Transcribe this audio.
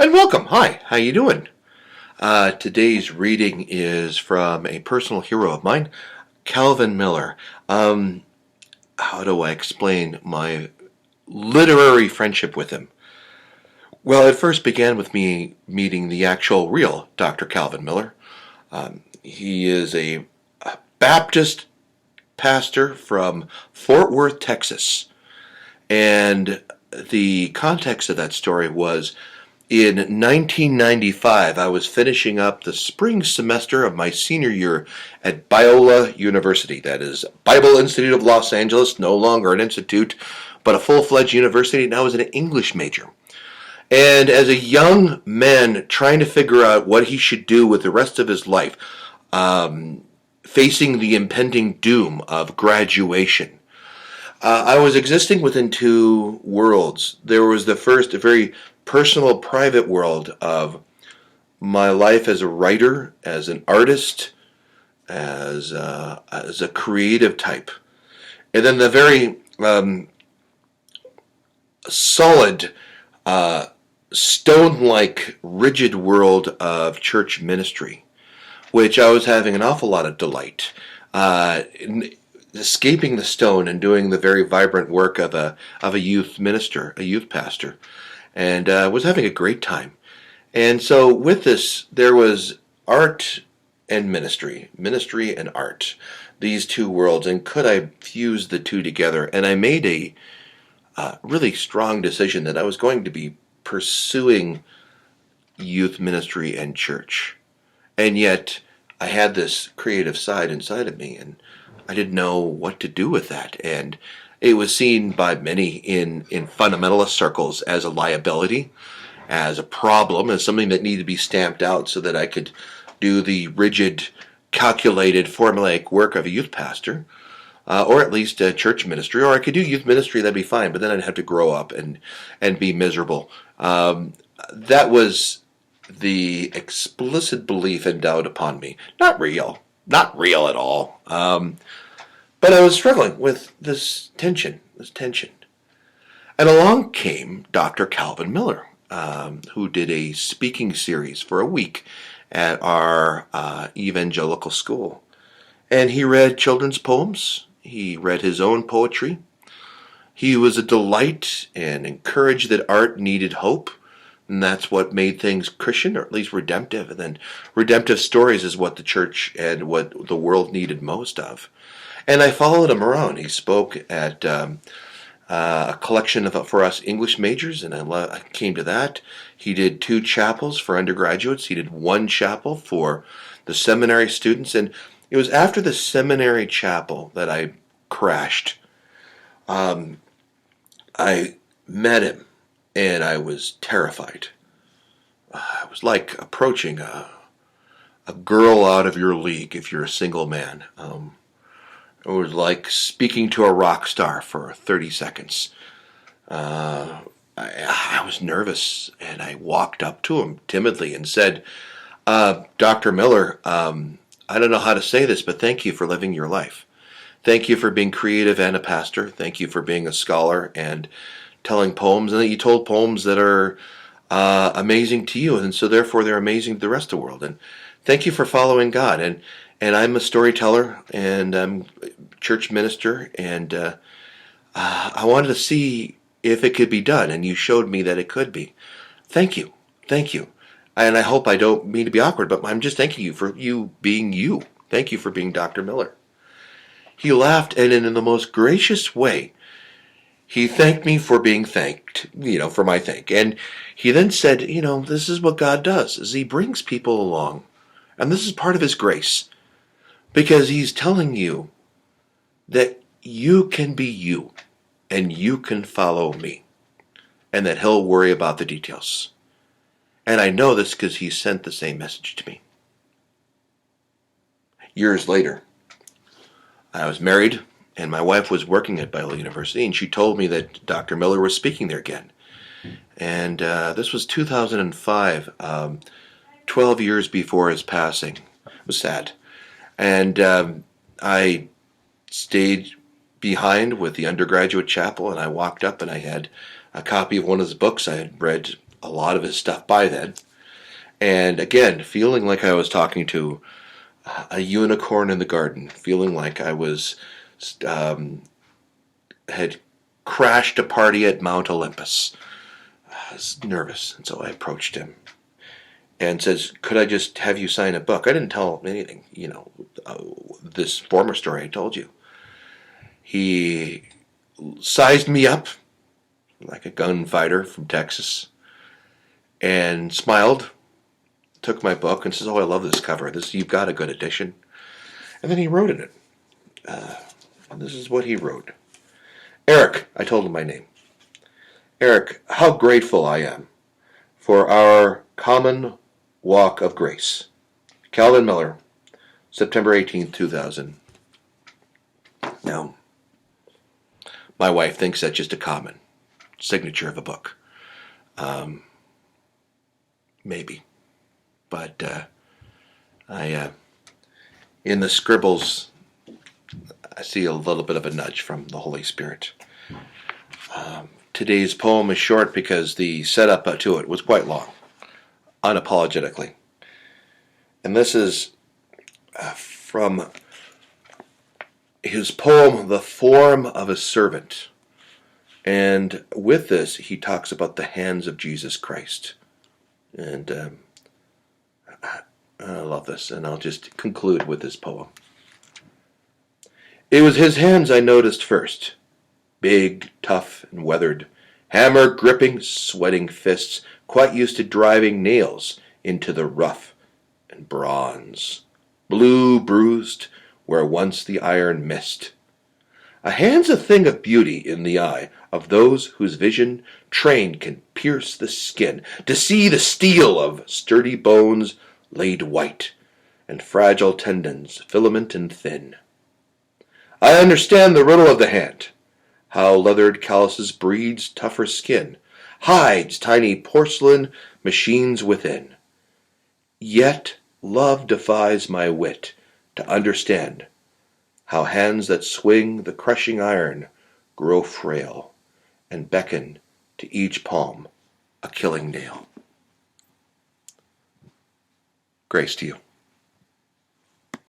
And welcome. Hi, how you doing? Today's reading is from a personal hero of mine, Calvin Miller. How do I explain my literary friendship with him? Well, it first began with me meeting the actual real Dr. Calvin Miller. He is a Baptist pastor from Fort Worth, Texas. And the context of that story was in 1995, I was finishing up the spring semester of my senior year at Biola University. That is Bible Institute of Los Angeles, no longer an institute, but a full-fledged university, and I was an English major. And as a young man trying to figure out what he should do with the rest of his life, facing the impending doom of graduation, I was existing within two worlds. There was the first, a very personal, private world of my life as a writer, as an artist, as a creative type. And then the very solid, stone-like, rigid world of church ministry, which I was having an awful lot of delight in escaping the stone and doing the very vibrant work of a youth minister, a youth pastor, and was having a great time. And so with this, there was art and ministry, ministry and art, these two worlds, and could I fuse the two together? And I made a really strong decision that I was going to be pursuing youth ministry and church. And yet I had this creative side inside of me, and I didn't know what to do with that. And it was seen by many in fundamentalist circles as a liability, as a problem, as something that needed to be stamped out so that I could do the rigid, calculated, formulaic work of a youth pastor, or at least a church ministry, or I could do youth ministry, that'd be fine, but then I'd have to grow up and be miserable. That was the explicit belief endowed upon me. Not real at all. But I was struggling with this tension. And along came Dr. Calvin Miller, who did a speaking series for a week at our evangelical school. And he read children's poems. He read his own poetry. He was a delight and encouraged that art needed hope. And that's what made things Christian, or at least redemptive. And then redemptive stories is what the church and what the world needed most of. And I followed him around. He spoke at a collection for us English majors, and I came to that. He did 2 chapels for undergraduates. He did 1 chapel for the seminary students. And it was after the seminary chapel that I crashed. I met him, and I was terrified. It was like approaching a girl out of your league if you're a single man. It was like speaking to a rock star for 30 seconds. I was nervous, and I walked up to him timidly and said, Dr. Miller, I don't know how to say this, but thank you for living your life. Thank you for being creative and a pastor. Thank you for being a scholar and telling poems, and that you told poems that are amazing to you, and so therefore they're amazing to the rest of the world. And thank you for following God. And I'm a storyteller, and I'm a church minister, and I wanted to see if it could be done, and you showed me that it could be. Thank you. And I hope I don't mean to be awkward, but I'm just thanking you for you being you. Thank you for being Dr. Miller. He laughed, and in the most gracious way, he thanked me for being thanked, for my thank. And he then said, this is what God does, is he brings people along. And this is part of his grace. Because he's telling you that you can be you, and you can follow me. And that he'll worry about the details. And I know this because he sent the same message to me. Years later, I was married, and my wife was working at Biola University, and she told me that Dr. Miller was speaking there again. And this was 2005, 12 years before his passing. It was sad. And I stayed behind with the undergraduate chapel, and I walked up, and I had a copy of one of his books I had read a lot of his stuff by then. And again, feeling like I was talking to a unicorn in the garden, feeling like I was had crashed a party at Mount Olympus. I was nervous, and so I approached him and says, "Could I just have you sign a book?" I didn't tell him anything, this former story I told you. He sized me up like a gunfighter from Texas and smiled, took my book and says, "Oh, I love this cover. You've got a good edition." And then he wrote in it. This is what he wrote. "Eric," I told him my name. "Eric, how grateful I am for our common walk of grace. Calvin Miller, September 18th, 2000. Now, my wife thinks that's just a common signature of a book. Maybe. But in the scribbles, I see a little bit of a nudge from the Holy Spirit. Today's poem is short because the setup to it was quite long, unapologetically. And this is from his poem, The Form of a Servant. And with this, he talks about the hands of Jesus Christ. And I love this, and I'll just conclude with this poem. "It was his hands I noticed first. Big, tough, and weathered, hammer-gripping, sweating fists, quite used to driving nails into the rough and bronze. Blue bruised where once the iron missed. A hand's a thing of beauty in the eye of those whose vision trained can pierce the skin, to see the steel of sturdy bones laid white, and fragile tendons, filament and thin. I understand the riddle of the hand, how leathered calluses breeds tougher skin, hides tiny porcelain machines within. Yet love defies my wit to understand how hands that swing the crushing iron grow frail and beckon to each palm a killing nail." Grace to you.